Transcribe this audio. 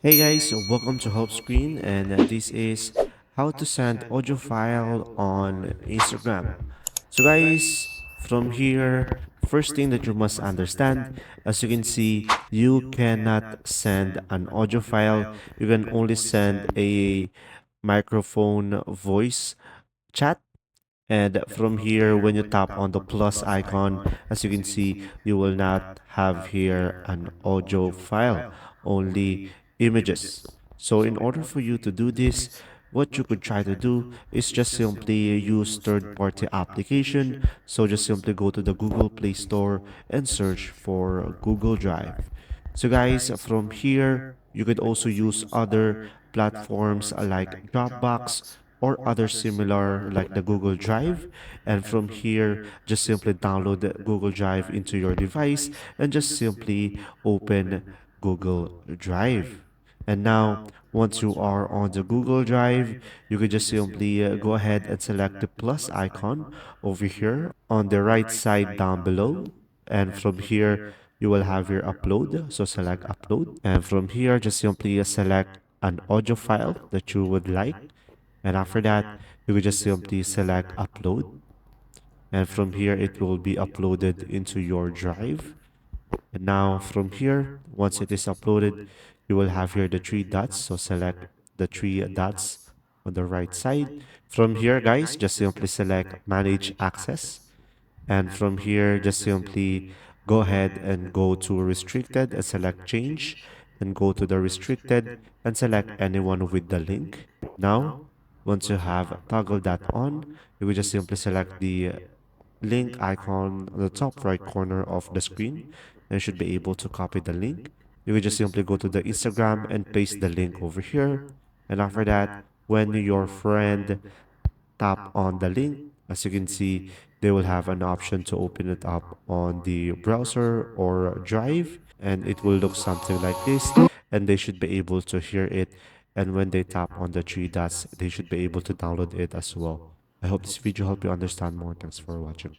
Hey guys, welcome to Help Screen, and this is how to send audio file on Instagram. So guys, from here, first thing that you must understand, as you can see, you cannot send an audio file. You can only send a microphone voice chat. And from here, when you tap on the plus icon, as you can see, you will not have here an audio file, only images. So in order for you to do this, what you could try to do is just simply use third-party application. So just simply go to the Google Play Store and search for Google Drive. So guys, from here, you could also use other platforms like Dropbox or other similar like the Google Drive. And from here, just simply download the Google Drive into your device and just simply open Google Drive. And now, once you are on the Google Drive, you could just simply go ahead and select the plus icon over here on the right side down below. And from here, you will have your upload. So select upload. And from here, just simply select an audio file that you would like. And after that, you could just simply select upload. And from here, it will be uploaded into your drive. And now from here, once it is uploaded, you will have here the three dots. So select the three dots on the right side. From here, guys, just simply select manage access. And from here, just simply go ahead and go to restricted and select change. Then go to the restricted and select anyone with the link. Now, once you have toggled that on, you will just simply select the link icon on the top right corner of the screen and you should be able to copy the link. You will just simply go to the Instagram and paste the link over here. And after that, when your friend tap on the link, as you can see, they will have an option to open it up on the browser or drive, and it will look something like this, and they should be able to hear it. And when they tap on the three dots, they should be able to download it as well. I hope this video helped you understand more. Thanks for watching.